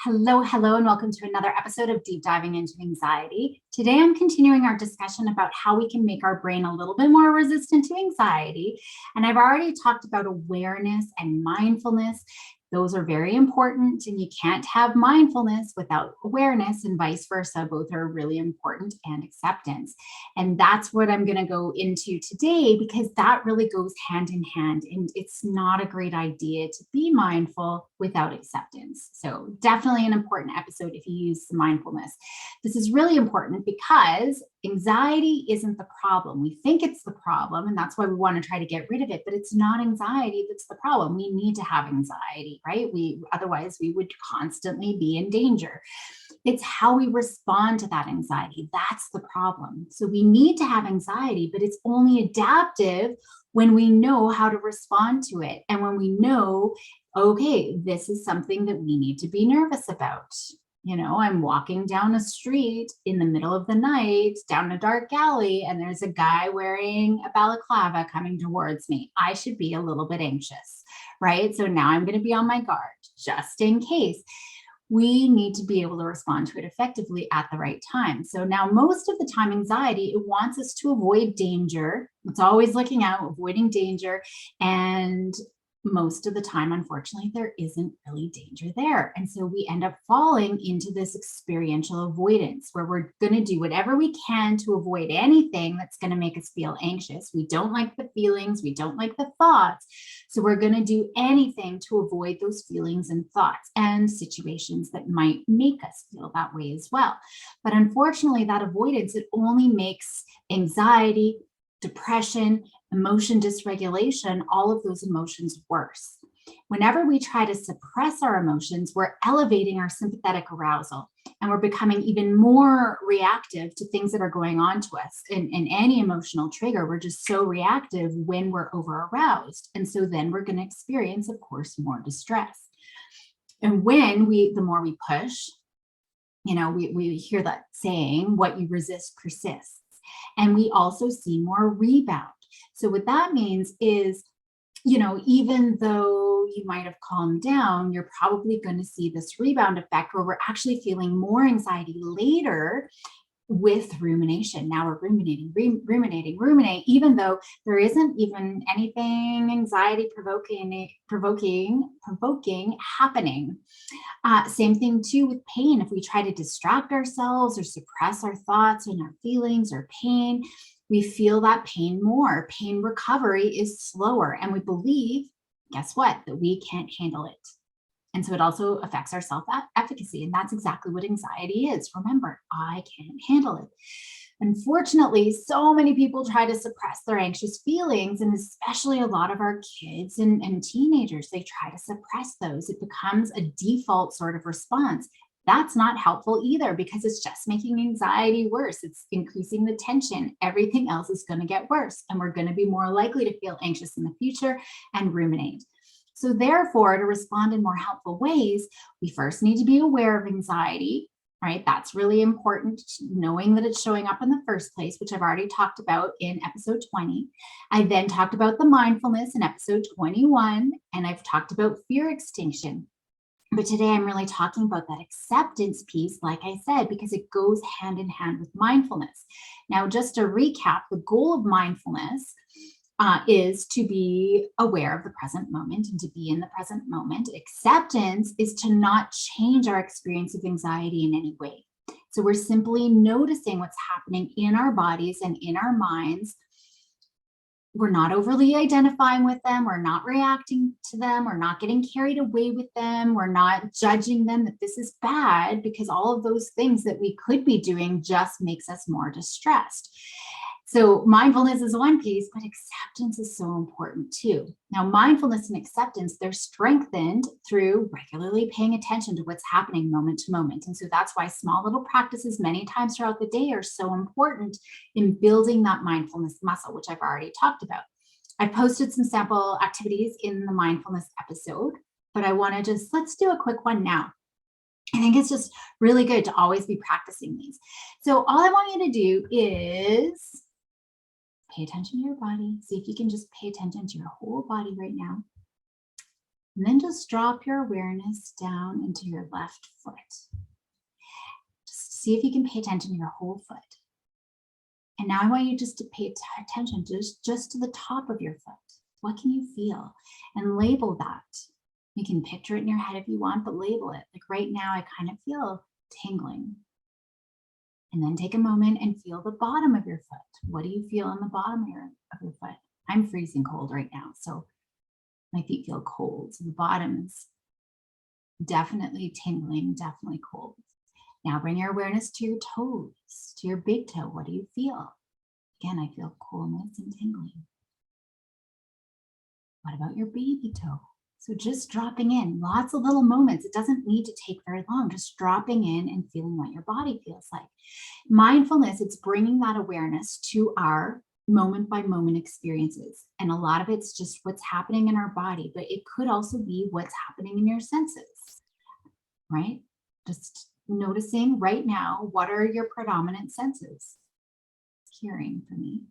Hello, hello, and welcome to another episode of Deep Diving into Anxiety. Today, I'm continuing our discussion about how we can make our brain a little bit more resistant to anxiety. And I've already talked about awareness and mindfulness. Those are very important, and you can't have mindfulness without awareness, and vice versa. Both are really important, and acceptance. And that's what I'm going to go into today, because that really goes hand in hand. And it's not a great idea to be mindful without acceptance. So definitely an important episode if you use mindfulness. This is really important because anxiety isn't the problem. We think it's the problem, and that's why we want to try to get rid of it, but it's not anxiety that's the problem. We need to have anxiety, right? Otherwise we would constantly be in danger. It's how we respond to that anxiety. That's the problem. So we need to have anxiety, but it's only adaptive when we know how to respond to it. And when we know, okay, this is something that we need to be nervous about. You know, I'm walking down a street in the middle of the night, down a dark alley, and there's a guy wearing a balaclava coming towards me. I should be a little bit anxious, right? So now I'm going to be on my guard just in case. We need to be able to respond to it effectively at the right time. So now most of the time, anxiety, it wants us to avoid danger. It's always looking out, avoiding danger. And most of the time, unfortunately, there isn't really danger there. And so we end up falling into this experiential avoidance where we're going to do whatever we can to avoid anything that's going to make us feel anxious. We don't like the feelings. We don't like the thoughts. So we're going to do anything to avoid those feelings and thoughts and situations that might make us feel that way as well. But unfortunately, that avoidance, it only makes anxiety, depression, emotion dysregulation, all of those emotions worse. Whenever we try to suppress our emotions, we're elevating our sympathetic arousal, and we're becoming even more reactive to things that are going on to us. In any emotional trigger, we're just so reactive when we're over aroused. And so then we're going to experience, of course, more distress. And the more we push, we hear that saying, what you resist persists. And we also see more rebound. So what that means is, even though you might have calmed down, you're probably going to see this rebound effect where we're actually feeling more anxiety later with rumination. Now we're ruminate, even though there isn't even anything anxiety provoking happening. Same thing too with pain. If we try to distract ourselves or suppress our thoughts and our feelings or pain, we feel that pain more. Pain recovery is slower, and we believe, guess what, that we can't handle it. And so it also affects our self-efficacy. And that's exactly what anxiety is. Remember, I can't handle it. Unfortunately, so many people try to suppress their anxious feelings, and especially a lot of our kids and teenagers, they try to suppress those. It becomes a default sort of response. That's not helpful either, because it's just making anxiety worse. It's increasing the tension. Everything else is going to get worse, and we're going to be more likely to feel anxious in the future and ruminate. So therefore, to respond in more helpful ways, we first need to be aware of anxiety, right? That's really important, knowing that it's showing up in the first place, which I've already talked about in episode 20. I then talked about the mindfulness in episode 21, and I've talked about fear extinction. But today I'm really talking about that acceptance piece, like I said, because it goes hand in hand with mindfulness. Now, just to recap, the goal of mindfulness is to be aware of the present moment and to be in the present moment. Acceptance is to not change our experience of anxiety in any way. So we're simply noticing what's happening in our bodies and in our minds. We're not overly identifying with them. We're not reacting to them. We're not getting carried away with them. We're not judging them that this is bad, because all of those things that we could be doing just makes us more distressed. So mindfulness is one piece, but acceptance is so important too. Now, mindfulness and acceptance, they're strengthened through regularly paying attention to what's happening moment to moment. And so that's why small little practices many times throughout the day are so important in building that mindfulness muscle, which I've already talked about. I've posted some sample activities in the mindfulness episode, but I want to let's do a quick one now. I think it's just really good to always be practicing these. So all I want you to do is pay attention to your body. See if you can just pay attention to your whole body right now. And then just drop your awareness down into your left foot. Just see if you can pay attention to your whole foot. And now I want you just to pay attention just to the top of your foot. What can you feel? And label that. You can picture it in your head if you want, but label it. Like right now, I kind of feel tingling. And then take a moment and feel the bottom of your foot. What do you feel on the bottom of your foot? I'm freezing cold right now, so my feet feel cold. So the bottom is definitely tingling, definitely cold. Now bring your awareness to your toes, to your big toe. What do you feel? Again, I feel coolness and tingling. What about your baby toe? So just dropping in, lots of little moments. It doesn't need to take very long, just dropping in and feeling what your body feels like. Mindfulness, it's bringing that awareness to our moment by moment experiences. And a lot of it's just what's happening in our body, but it could also be what's happening in your senses, right? Just noticing right now, what are your predominant senses? Hearing for me,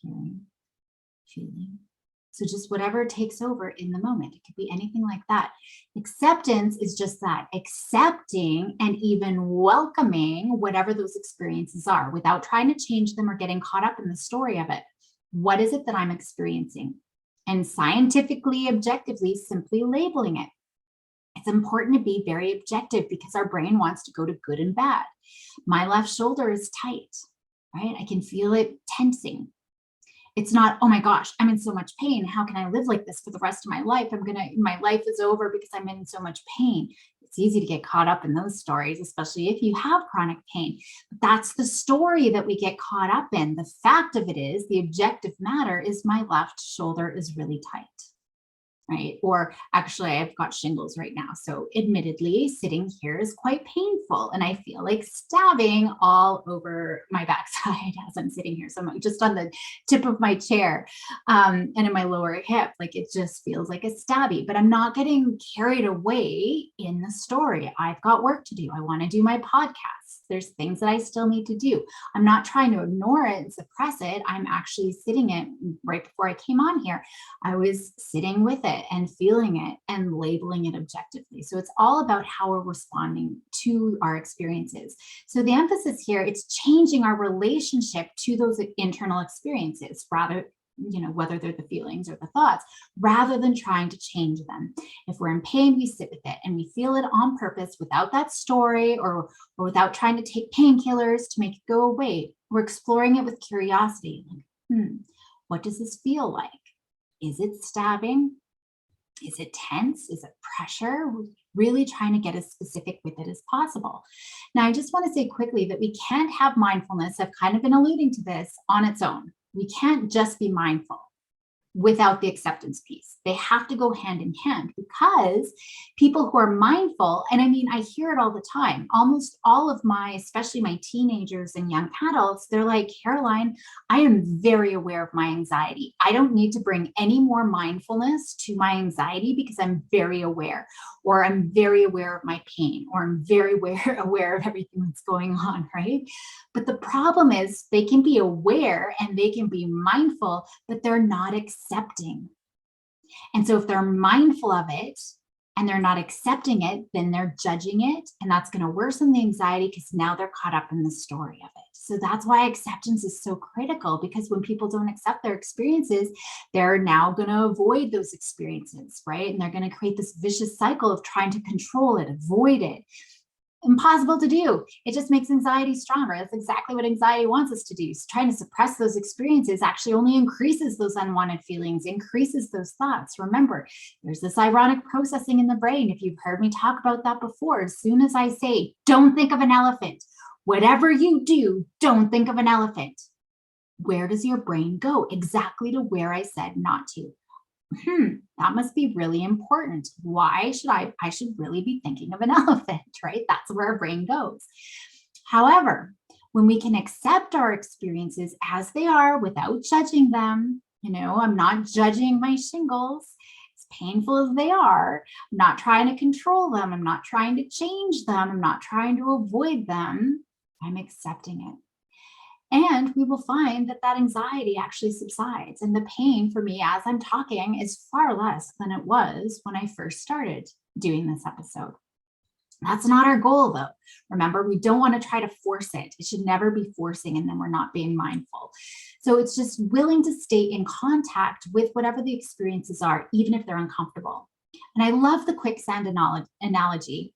hearing, feeling. So just whatever takes over in the moment. It could be anything like that. Acceptance is just that, accepting and even welcoming whatever those experiences are without trying to change them or getting caught up in the story of it. What is it that I'm experiencing? And scientifically, objectively, simply labeling it. It's important to be very objective because our brain wants to go to good and bad. My left shoulder is tight, right? I can feel it tensing. It's not, oh my gosh, I'm in so much pain. How can I live like this for the rest of my life? My life is over because I'm in so much pain. It's easy to get caught up in those stories, especially if you have chronic pain. But that's the story that we get caught up in. The fact of it is, the objective matter is my left shoulder is really tight. Right? Or actually, I've got shingles right now. So admittedly, sitting here is quite painful. And I feel like stabbing all over my backside as I'm sitting here. So I'm just on the tip of my chair and in my lower hip. Like it just feels like a stabby, but I'm not getting carried away in the story. I've got work to do. I want to do my podcast. There's things that I still need to do. I'm not trying to ignore it and suppress it. I'm actually sitting it. Right before I came on here, I was sitting with it and feeling it and labeling it objectively. So it's all about how we're responding to our experiences. So the emphasis here, it's changing our relationship to those internal experiences, rather, whether they're the feelings or the thoughts, rather than trying to change them. If we're in pain, we sit with it and we feel it on purpose without that story or without trying to take painkillers to make it go away. We're exploring it with curiosity. Like, what does this feel like? Is it stabbing? Is it tense? Is it pressure? We're really trying to get as specific with it as possible. Now, I just want to say quickly that we can't have mindfulness, I've kind of been alluding to this, on its own. We can't just be mindful without the acceptance piece. They have to go hand in hand, because people who are mindful, and I mean, I hear it all the time, almost all of especially my teenagers and young adults, they're like, Caroline, I am very aware of my anxiety. I don't need to bring any more mindfulness to my anxiety because I'm very aware, or I'm very aware of my pain, or I'm very aware of everything that's going on, right? But the problem is they can be aware and they can be mindful, but they're not accepting. And so if they're mindful of it and they're not accepting it, then they're judging it. And that's going to worsen the anxiety because now they're caught up in the story of it. So that's why acceptance is so critical, because when people don't accept their experiences, they're now going to avoid those experiences, right? And they're going to create this vicious cycle of trying to control it, avoid it. Impossible to do. It just makes anxiety stronger. That's exactly what anxiety wants us to do. So trying to suppress those experiences actually only increases those unwanted feelings, increases those thoughts. Remember, there's this ironic processing in the brain. If you've heard me talk about that before, as soon as I say, don't think of an elephant, whatever you do, don't think of an elephant, where does your brain go? Exactly to where I said not to. That must be really important. Why should I should really be thinking of an elephant, right? That's where our brain goes. However, when we can accept our experiences as they are without judging them, I'm not judging my shingles, as painful as they are. I'm not trying to control them. I'm not trying to change them. I'm not trying to avoid them. I'm accepting it. And we will find that that anxiety actually subsides. And the pain for me as I'm talking is far less than it was when I first started doing this episode. That's not our goal, though. Remember, we don't want to try to force it. It should never be forcing, and then we're not being mindful. So it's just willing to stay in contact with whatever the experiences are, even if they're uncomfortable. And I love the quicksand analogy,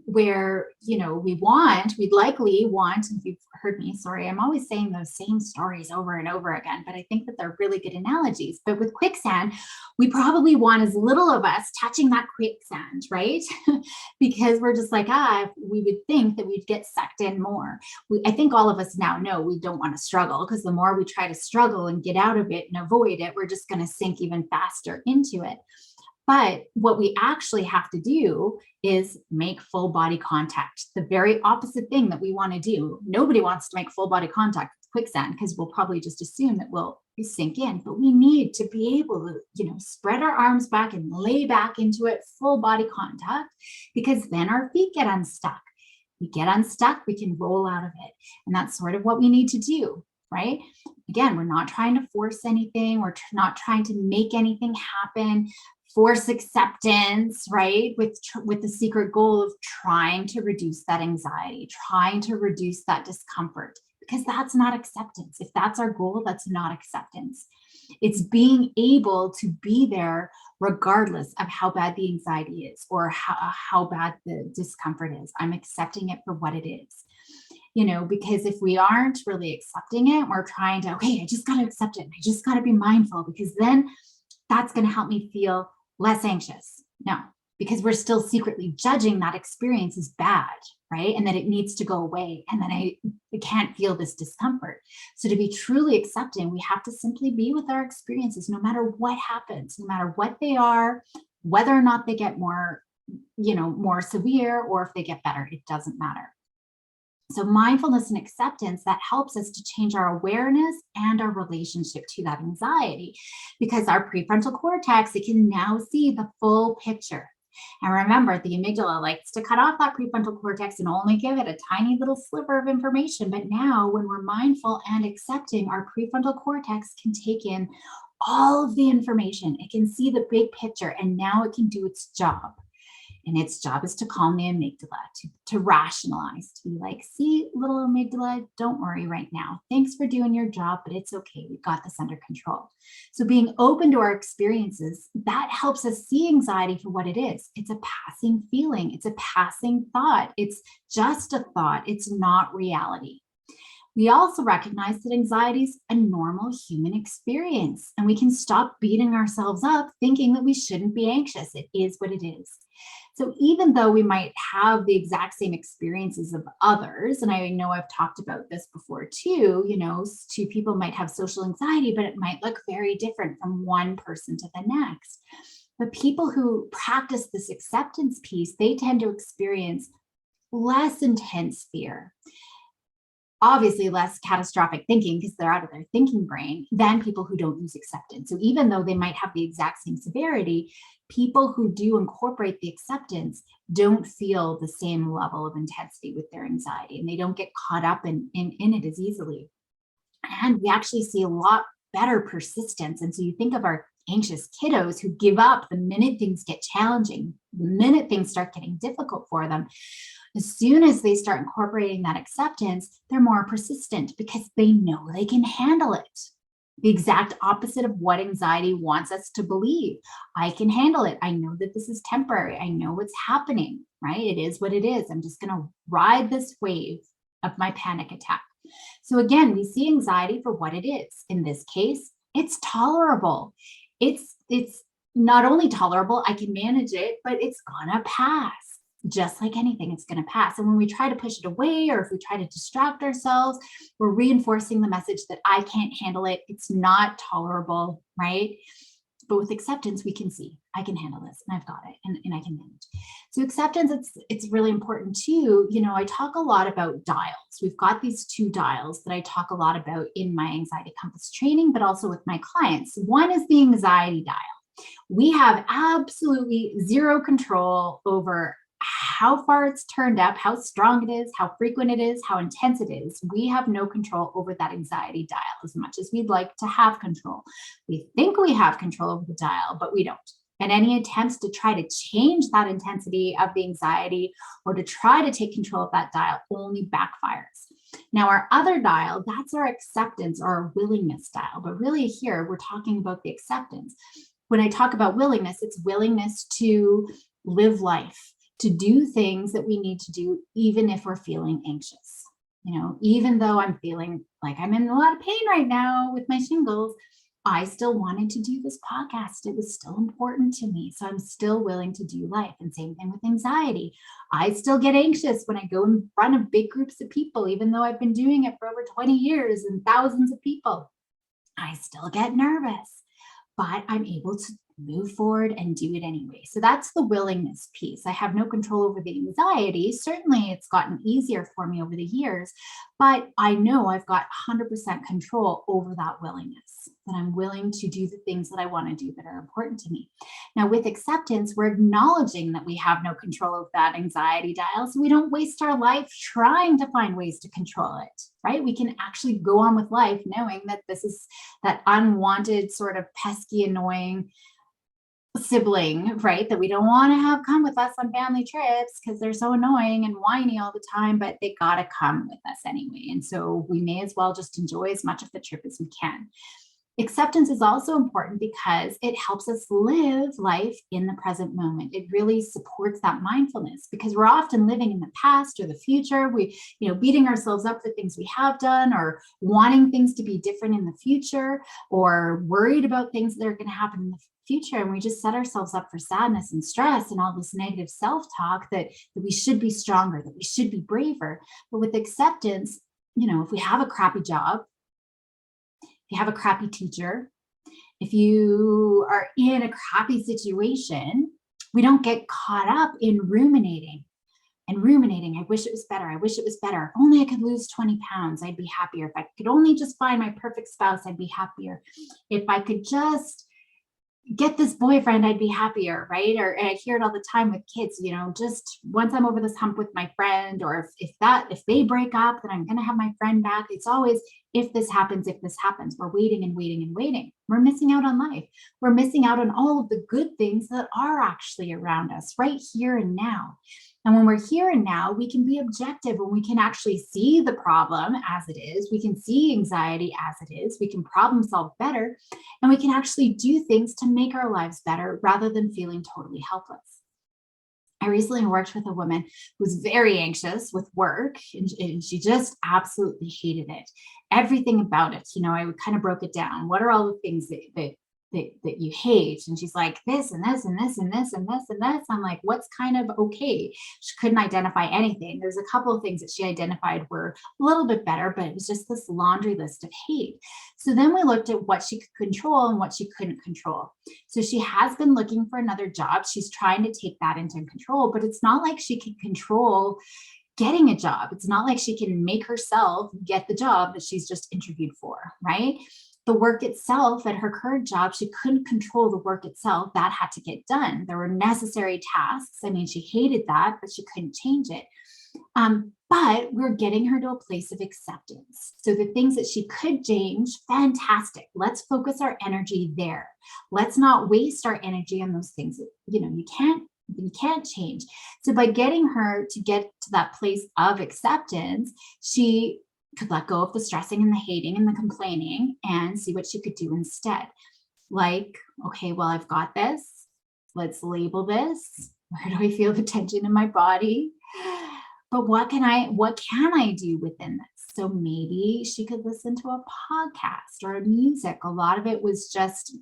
where, we'd likely want, if you've heard me, sorry, I'm always saying those same stories over and over again, but I think that they're really good analogies. But with quicksand, we probably want as little of us touching that quicksand, right? Because we're just like, we would think that we'd get sucked in more. I think all of us now know we don't want to struggle, because the more we try to struggle and get out of it and avoid it, we're just going to sink even faster into it. But what we actually have to do is make full body contact, the very opposite thing that we want to do. Nobody wants to make full body contact with quicksand, because we'll probably just assume that we'll sink in. But we need to be able to, spread our arms back and lay back into it, full body contact, because then our feet get unstuck. We get unstuck, we can roll out of it. And that's sort of what we need to do, right? Again, we're not trying to force anything. We're not trying to make anything happen. Force acceptance, right? With the secret goal of trying to reduce that anxiety, trying to reduce that discomfort, because that's not acceptance. If that's our goal, that's not acceptance. It's being able to be there regardless of how bad the anxiety is or how bad the discomfort is. I'm accepting it for what it is. Because if we aren't really accepting it, we're trying to, okay, I just got to accept it. I just got to be mindful, because then that's going to help me feel less anxious. No, because we're still secretly judging that experience as bad, right? And that it needs to go away. And then I can't feel this discomfort. So to be truly accepting, we have to simply be with our experiences, no matter what happens, no matter what they are, whether or not they get more severe, or if they get better, it doesn't matter. So mindfulness and acceptance, that helps us to change our awareness and our relationship to that anxiety, because our prefrontal cortex, it can now see the full picture. And remember, the amygdala likes to cut off that prefrontal cortex and only give it a tiny little sliver of information. But now when we're mindful and accepting, our prefrontal cortex can take in all of the information. It can see the big picture, and now it can do its job. And its job is to calm the amygdala, to rationalize, to be like, see, little amygdala, don't worry right now. Thanks for doing your job, but it's okay. We've got this under control. So being open to our experiences, that helps us see anxiety for what it is. It's a passing feeling. It's a passing thought. It's just a thought. It's not reality. We also recognize that anxiety is a normal human experience, and we can stop beating ourselves up thinking that we shouldn't be anxious. It is what it is. So even though we might have the exact same experiences of others, and I know I've talked about this before too, two people might have social anxiety, but it might look very different from one person to the next. But people who practice this acceptance piece, they tend to experience less intense fear. Obviously less catastrophic thinking, because they're out of their thinking brain, than people who don't use acceptance. So even though they might have the exact same severity, people who do incorporate the acceptance don't feel the same level of intensity with their anxiety, and they don't get caught up in it as easily. And we actually see a lot better persistence. And so you think of our anxious kiddos who give up the minute things get challenging, the minute things start getting difficult for them. As soon as they start incorporating that acceptance, they're more persistent, because they know they can handle it. The exact opposite of what anxiety wants us to believe. I can handle it. I know that this is temporary. I know what's happening, right? It is what it is. I'm just going to ride this wave of my panic attack. So again, we see anxiety for what it is. In this case, it's tolerable. It's not only tolerable, I can manage it, but it's gonna pass. Just like anything, it's going to pass. And when we try to push it away, or if we try to distract ourselves, we're reinforcing the message that I can't handle it. It's not tolerable, right? But with acceptance, we can see, I can handle this, and I've got it, and I can manage. So acceptance, it's really important too. I talk a lot about dials. We've got these two dials that I talk a lot about in my anxiety compass training, but also with my clients. One is the anxiety dial. We have absolutely zero control over how far it's turned up, how strong it is, how frequent it is, how intense it is, we have no control over that anxiety dial as much as we'd like to have control. We think we have control over the dial, but we don't. And any attempts to try to change that intensity of the anxiety or to try to take control of that dial only backfires. Now, our other dial, that's our acceptance or our willingness dial. But really here, we're talking about the acceptance. When I talk about willingness, it's willingness to live life, to do things that we need to do, even if we're feeling anxious. Even though I'm feeling like I'm in a lot of pain right now with my shingles, I still wanted to do this podcast. It was still important to me. So I'm still willing to do life. And same thing with anxiety. I still get anxious when I go in front of big groups of people, even though I've been doing it for over 20 years and thousands of people. I still get nervous, but I'm able to move forward and do it anyway. So that's the willingness piece. I have no control over the anxiety. Certainly it's gotten easier for me over the years, but I know I've got 100% control over that willingness, that I'm willing to do the things that I want to do that are important to me. Now with acceptance, we're acknowledging that we have no control of that anxiety dial, so we don't waste our life trying to find ways to control it, right? We can actually go on with life knowing that this is that unwanted sort of pesky, annoying sibling, right? That we don't want to have come with us on family trips because they're so annoying and whiny all the time, but they got to come with us anyway. And so we may as well just enjoy as much of the trip as we can. Acceptance is also important because it helps us live life in the present moment. It really supports that mindfulness because we're often living in the past or the future. We, beating ourselves up for things we have done or wanting things to be different in the future or worried about things that are going to happen in the future. And we just set ourselves up for sadness and stress and all this negative self-talk that we should be stronger, that we should be braver. But with acceptance, if we have a crappy job, if you have a crappy teacher, if you are in a crappy situation, we don't get caught up in ruminating. I wish it was better. I wish it was better. If only I could lose 20 pounds, I'd be happier. If I could only just find my perfect spouse, I'd be happier. If I could just get this boyfriend, I'd be happier, right? And I hear it all the time with kids, just once I'm over this hump with my friend, or if they break up, then I'm going to have my friend back. It's always, if this happens, we're waiting and waiting and waiting. We're missing out on life. We're missing out on all of the good things that are actually around us right here and now. And when we're here and now, we can be objective and we can actually see the problem as it is. We can see anxiety as it is. We can problem solve better, and we can actually do things to make our lives better rather than feeling totally helpless. I recently worked with a woman who was very anxious with work, and she just absolutely hated it. Everything about it, I kind of broke it down. What are all the things that you hate? And she's like, this and this and this and this and this and this. I'm like, what's kind of okay? She couldn't identify anything. There's a couple of things that she identified were a little bit better, but it was just this laundry list of hate. So then we looked at what she could control and what she couldn't control. So she has been looking for another job. She's trying to take that into control, but it's not like she can control getting a job. It's not like she can make herself get the job that she's just interviewed for, right? The work itself at her current job, she couldn't control the work itself. That had to get done. There were necessary tasks. She hated that, but she couldn't change it. But we're getting her to a place of acceptance. So the things that she could change, fantastic. Let's focus our energy there. Let's not waste our energy on those things that, you can't change. So by getting her to get to that place of acceptance, she could let go of the stressing and the hating and the complaining and see what she could do instead. Like, okay, well, I've got this. Let's label this. Where do I feel the tension in my body? But what can I do within this? So maybe she could listen to a podcast or music. A lot of it was just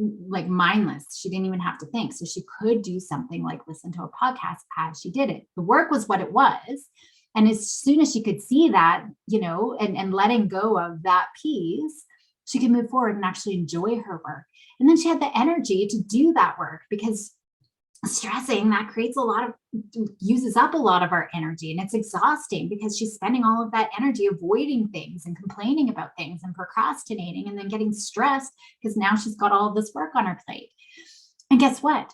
like mindless. She didn't even have to think. So she could do something like listen to a podcast as she did it. The work was what it was. And as soon as she could see that, and letting go of that piece, she could move forward and actually enjoy her work. And then she had the energy to do that work, because stressing, that uses up a lot of our energy, and it's exhausting because she's spending all of that energy avoiding things and complaining about things and procrastinating and then getting stressed because now she's got all of this work on her plate. And guess what?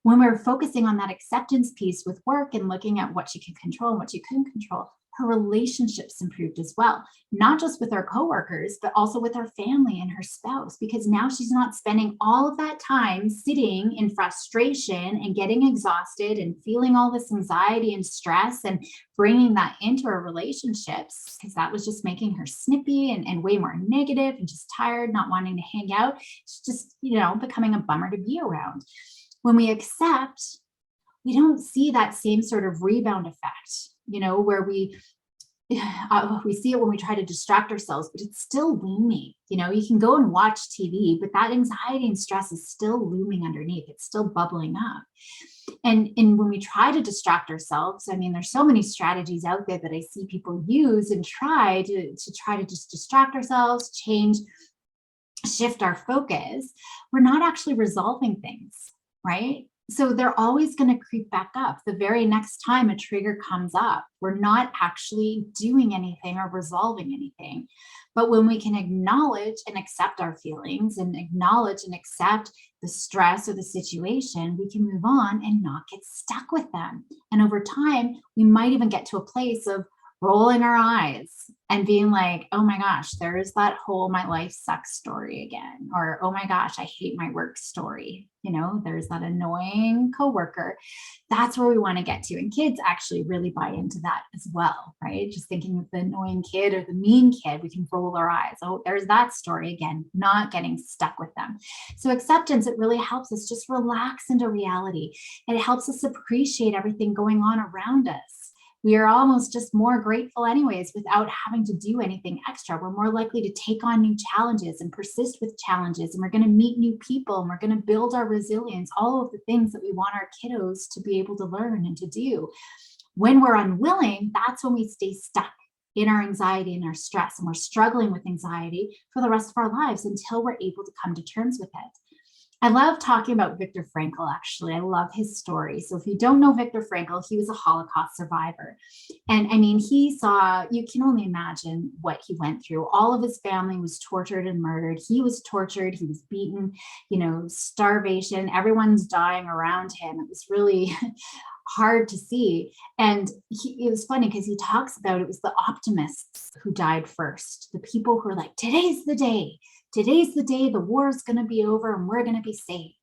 When we were focusing on that acceptance piece with work and looking at what she could control and what she couldn't control, her relationships improved as well, not just with her coworkers, but also with her family and her spouse, because now she's not spending all of that time sitting in frustration and getting exhausted and feeling all this anxiety and stress and bringing that into her relationships, because that was just making her snippy and way more negative and just tired, not wanting to hang out. It's just, becoming a bummer to be around. When we accept, we don't see that same sort of rebound effect, where we see it when we try to distract ourselves, but it's still looming. You can go and watch TV, but that anxiety and stress is still looming underneath. It's still bubbling up. And when we try to distract ourselves, I mean, there's so many strategies out there that I see people use and try to just distract ourselves, shift our focus. We're not actually resolving things, right? So they're always going to creep back up the very next time a trigger comes up. We're not actually doing anything or resolving anything. But when we can acknowledge and accept our feelings and acknowledge and accept the stress or the situation, we can move on and not get stuck with them. And over time, we might even get to a place of rolling our eyes and being like, oh my gosh, there's that whole my life sucks story again. Or, oh my gosh, I hate my work story. There's that annoying coworker. That's where we want to get to. And kids actually really buy into that as well, right? Just thinking of the annoying kid or the mean kid, we can roll our eyes. Oh, there's that story again, not getting stuck with them. So acceptance, it really helps us just relax into reality. And it helps us appreciate everything going on around us. We are almost just more grateful anyways without having to do anything extra. We're more likely to take on new challenges and persist with challenges, and we're going to meet new people, and we're going to build our resilience, all of the things that we want our kiddos to be able to learn and to do. When we're unwilling, that's when we stay stuck in our anxiety and our stress, and we're struggling with anxiety for the rest of our lives until we're able to come to terms with it. I love talking about Viktor Frankl, actually. I love his story. So if you don't know Viktor Frankl, he was a Holocaust survivor. And I mean, you can only imagine what he went through. All of his family was tortured and murdered. He was tortured. He was beaten, starvation. Everyone's dying around him. It was really hard to see. And it was funny because he talks about it was the optimists who died first, the people who were like, today's the day. Today's the day the war is going to be over and we're going to be saved.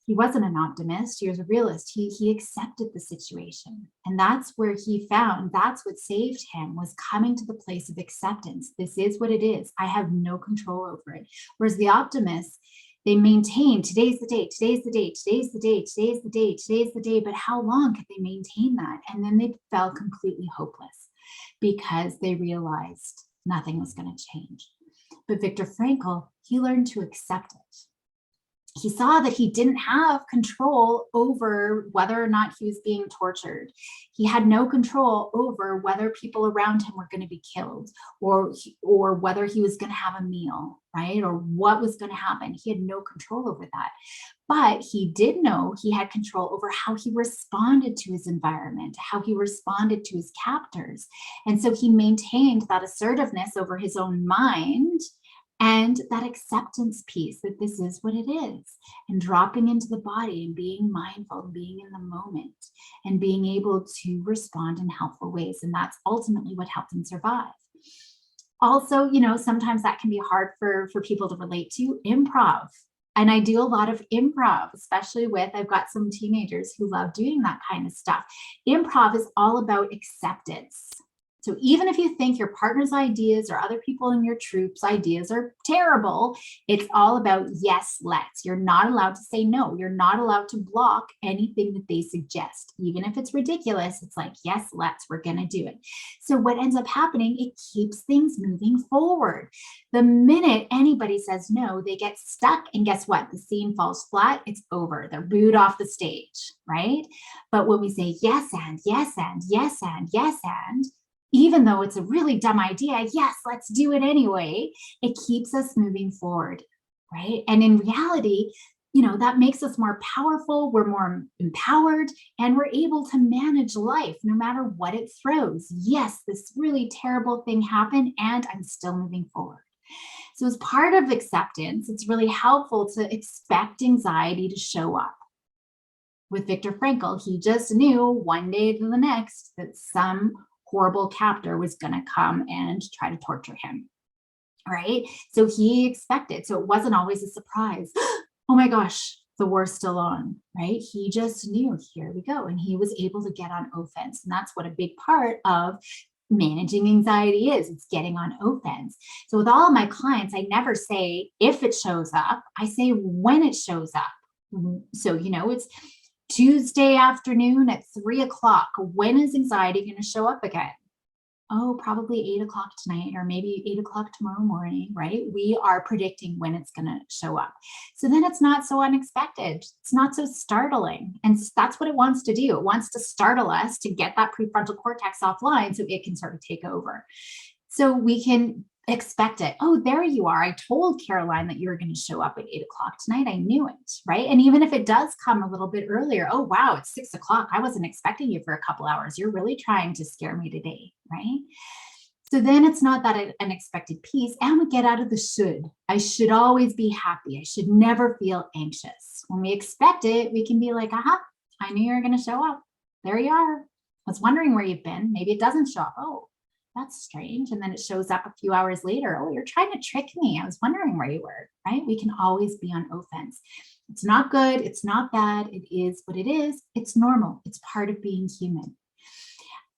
He wasn't an optimist. He was a realist. He accepted the situation. And that's where he found, that's what saved him, was coming to the place of acceptance. This is what it is. I have no control over it. Whereas the optimists, they maintain today's the day, today's the day, today's the day, today's the day, today's the day. But how long could they maintain that? And then they felt completely hopeless because they realized nothing was going to change. But Viktor Frankl, he learned to accept it. He saw that he didn't have control over whether or not he was being tortured. He had no control over whether people around him were going to be killed or whether he was going to have a meal, right? Or what was going to happen. He had no control over that. But he did know he had control over how he responded to his environment, how he responded to his captors. And so he maintained that assertiveness over his own mind and that acceptance piece that this is what it is, and dropping into the body and being mindful and being in the moment and being able to respond in helpful ways. And that's ultimately what helped him survive. Also, sometimes that can be hard for people to relate to. Improv. And I do a lot of improv, especially I've got some teenagers who love doing that kind of stuff. Improv is all about acceptance. So even if you think your partner's ideas or other people in your troop's ideas are terrible, it's all about yes, let's. You're not allowed to say no. You're not allowed to block anything that they suggest. Even if it's ridiculous, it's like, yes, let's, we're going to do it. So what ends up happening, it keeps things moving forward. The minute anybody says no, they get stuck, and guess what? The scene falls flat. It's over. They're booed off the stage, right? But when we say yes and, yes and, yes and, yes and, even though it's a really dumb idea, yes, let's do it anyway, it keeps us moving forward, right? And in reality, that makes us more powerful, we're more empowered, and we're able to manage life no matter what it throws. Yes, this really terrible thing happened, and I'm still moving forward. So as part of acceptance, it's really helpful to expect anxiety to show up. with Viktor Frankl, he just knew one day to the next that some horrible captor was going to come and try to torture him. Right? So he expected. So it wasn't always a surprise. Oh my gosh, the war's still on, right? He just knew, here we go. And he was able to get on offense. And that's what a big part of managing anxiety is. It's getting on offense. So with all of my clients, I never say if it shows up, I say when it shows up. So, it's Tuesday afternoon at 3:00. When is anxiety going to show up again? Oh, probably 8:00 tonight, or maybe 8:00 tomorrow morning, right? We are predicting when it's going to show up. So then it's not so unexpected. It's not so startling. And that's what it wants to do. It wants to startle us to get that prefrontal cortex offline so it can sort of take over. So we can expect it. Oh, there you are. I told Caroline that you were going to show up at 8:00 tonight. I knew it, right? And even if it does come a little bit earlier, oh, wow, it's 6:00. I wasn't expecting you for a couple hours. You're really trying to scare me today, right? So then it's not that unexpected piece, and we get out of the should. I should always be happy. I should never feel anxious. When we expect it, we can be like, aha, I knew you were going to show up. There you are. I was wondering where you've been. Maybe it doesn't show up. Oh, that's strange. And then it shows up a few hours later. Oh, you're trying to trick me. I was wondering where you were, right? We can always be on offense. It's not good. It's not bad. It is what it is. It's normal. It's part of being human.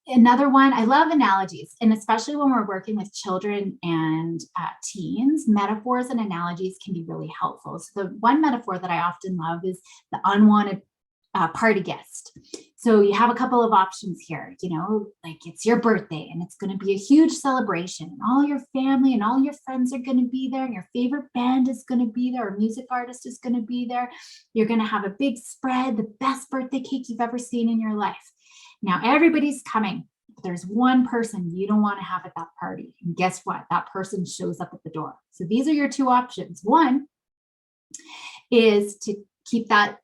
Another one, I love analogies, and especially when we're working with children and teens, metaphors and analogies can be really helpful. So the one metaphor that I often love is the unwanted party guest. So you have a couple of options here, like it's your birthday and it's going to be a huge celebration, and all your family and all your friends are going to be there, and your favorite band is going to be there, or music artist is going to be there. You're going to have a big spread, the best birthday cake you've ever seen in your life. Now everybody's coming, but there's one person you don't want to have at that party. And guess what? That person shows up at the door. So these are your two options. One is to keep that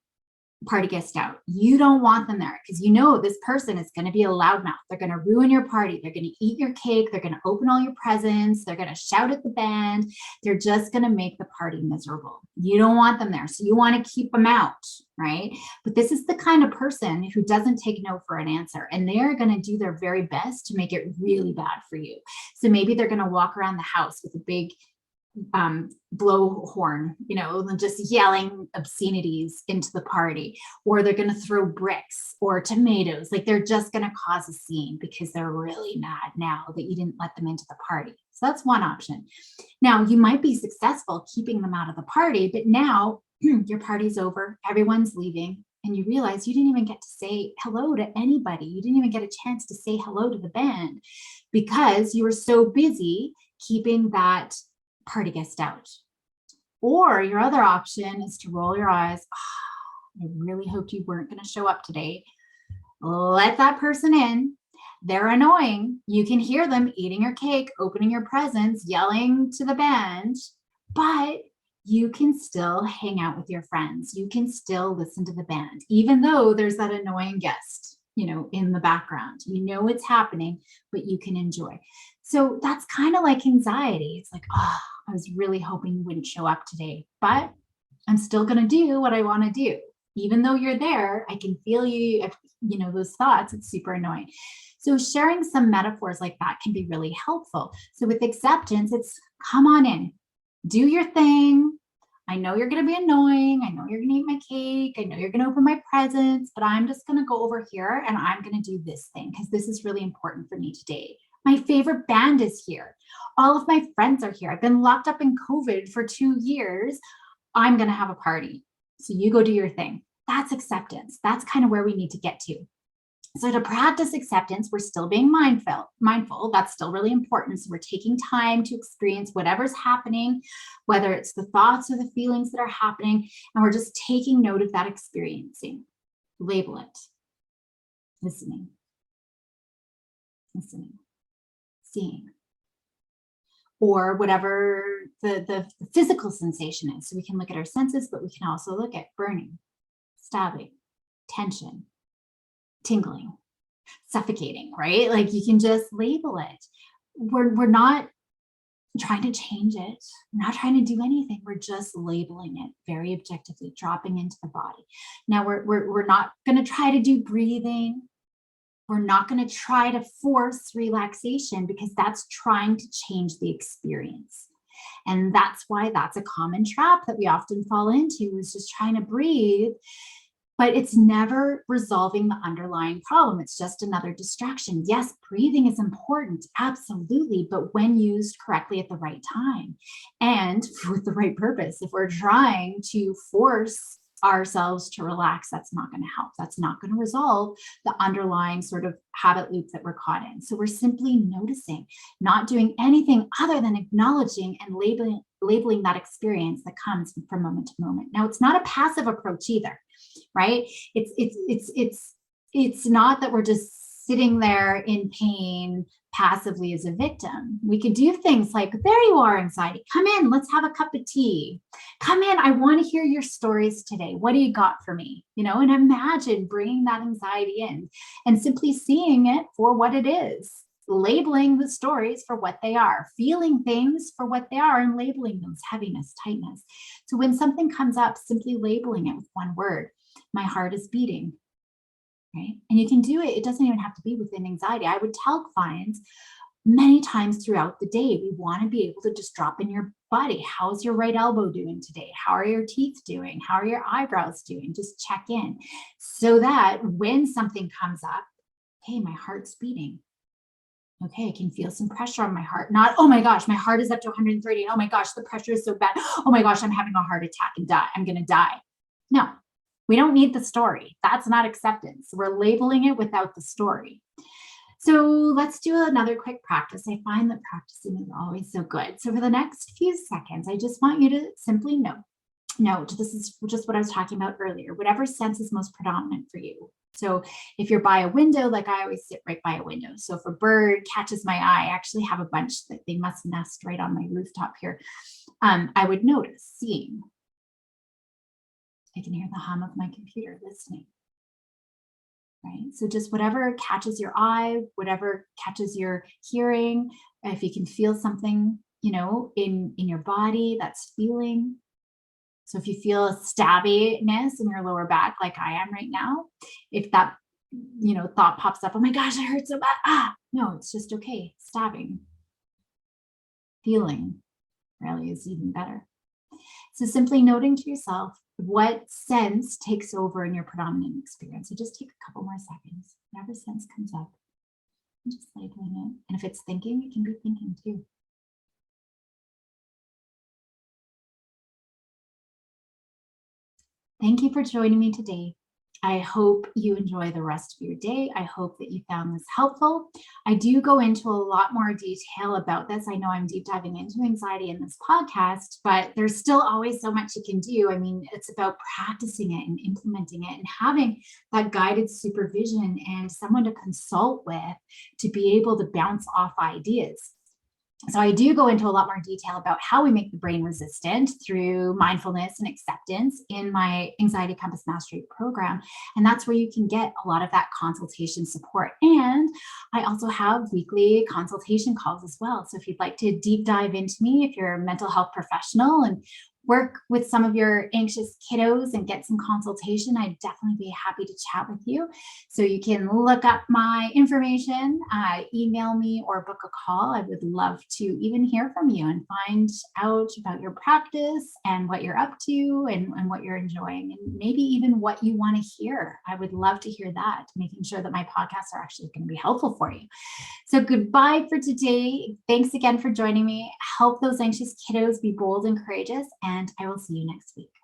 party guest out. You don't want them there because this person is going to be a loudmouth. They're going to ruin your party. They're going to eat your cake. They're going to open all your presents. They're going to shout at the band. They're just going to make the party miserable. You don't want them there. So you want to keep them out, right? But this is the kind of person who doesn't take no for an answer, and they're going to do their very best to make it really bad for you. So maybe they're going to walk around the house with a big blow horn, and just yelling obscenities into the party, or they're going to throw bricks or tomatoes. Like they're just going to cause a scene because they're really mad now that you didn't let them into the party. So that's one option. Now you might be successful keeping them out of the party, but now your party's over, everyone's leaving, and you realize you didn't even get to say hello to anybody. You didn't even get a chance to say hello to the band because you were so busy keeping that party guest out. Or your other option is to roll your eyes. Oh, I really hoped you weren't going to show up today. Let that person in. They're annoying. You can hear them eating your cake, opening your presents, yelling to the band, but you can still hang out with your friends. You can still listen to the band, even though there's that annoying guest, in the background. It's happening, but you can enjoy. So that's kind of like anxiety. It's like, I was really hoping you wouldn't show up today, but I'm still going to do what I want to do. Even though you're there, I can feel you, those thoughts. It's super annoying. So sharing some metaphors like that can be really helpful. So with acceptance, it's come on in, do your thing. I know you're going to be annoying. I know you're going to eat my cake. I know you're going to open my presents, but I'm just going to go over here and I'm going to do this thing because this is really important for me today. My favorite band is here. All of my friends are here. I've been locked up in COVID for 2 years. I'm going to have a party. So you go do your thing. That's acceptance. That's kind of where we need to get to. So to practice acceptance, we're still being mindful. That's still really important. So we're taking time to experience whatever's happening, whether it's the thoughts or the feelings that are happening, and we're just taking note of that experiencing. Label it. Listening, seeing, or whatever the physical sensation is. So we can look at our senses, but we can also look at burning, stabbing, tension, tingling, suffocating, right? Like you can just label it. We're not trying to change it. We're not trying to do anything. We're just labeling it very objectively, dropping into the body. Now we're not going to try to do breathing. We're not going to try to force relaxation because that's trying to change the experience. And that's why that's a common trap that we often fall into, is just trying to breathe, but it's never resolving the underlying problem. It's just another distraction. Yes, breathing is important, absolutely, but when used correctly at the right time and with the right purpose. If we're trying to force ourselves to relax, that's not going to help. That's not going to resolve the underlying sort of habit loop that we're caught in. So we're simply noticing, not doing anything other than acknowledging and labeling that experience that comes from moment to moment. Now, it's not a passive approach either, right? It's not that we're just sitting there in pain passively as a victim. We can do things like, there you are, anxiety. Come in, let's have a cup of tea. Come in, I want to hear your stories today. What do you got for me? And imagine bringing that anxiety in and simply seeing it for what it is, labeling the stories for what they are, feeling things for what they are, and labeling those heaviness, tightness. So when something comes up, simply labeling it with one word. My heart is beating. Right? And you can do it. It doesn't even have to be within anxiety. I would tell clients many times throughout the day, we want to be able to just drop in your body. How's your right elbow doing today? How are your teeth doing? How are your eyebrows doing? Just check in so that when something comes up, hey, my heart's beating. Okay, I can feel some pressure on my heart. Not, oh my gosh, my heart is up to 130. Oh my gosh, the pressure is so bad. Oh my gosh, I'm having a heart attack and die. I'm going to die. No. We don't need the story. That's not acceptance. We're labeling it without the story. So let's do another quick practice. I find that practicing is always so good. So for the next few seconds, I just want you to simply note, this is just what I was talking about earlier, whatever sense is most predominant for you. So if you're by a window, like I always sit right by a window. So if a bird catches my eye, I actually have a bunch that they must nest right on my rooftop here. I would notice, seeing. I can hear the hum of my computer, listening, right? So just whatever catches your eye, whatever catches your hearing, if you can feel something, in your body that's feeling. So if you feel a stabbiness in your lower back, like I am right now, if that, thought pops up, oh my gosh, I hurt so bad. No, it's just okay. Stabbing, feeling really is even better. So simply noting to yourself what sense takes over in your predominant experience. So just take a couple more seconds. Whatever sense comes up, and just labeling it. And if it's thinking, it can be thinking too. Thank you for joining me today. I hope you enjoy the rest of your day. I hope that you found this helpful. I do go into a lot more detail about this. I know I'm deep diving into anxiety in this podcast, but there's still always so much you can do. I mean, it's about practicing it and implementing it and having that guided supervision and someone to consult with to be able to bounce off ideas. So I do go into a lot more detail about how we make the brain resistant through mindfulness and acceptance in my Anxiety Compass Mastery program. And that's where you can get a lot of that consultation support. And I also have weekly consultation calls as well. So if you'd like to deep dive into me, if you're a mental health professional and work with some of your anxious kiddos and get some consultation, I'd definitely be happy to chat with you. So you can look up my information, email me, or book a call. I would love to even hear from you and find out about your practice and what you're up to and what you're enjoying, and maybe even what you want to hear. I would love to hear that, making sure that my podcasts are actually going to be helpful for you. So goodbye for today. Thanks again for joining me. Help those anxious kiddos be bold and courageous, and I will see you next week.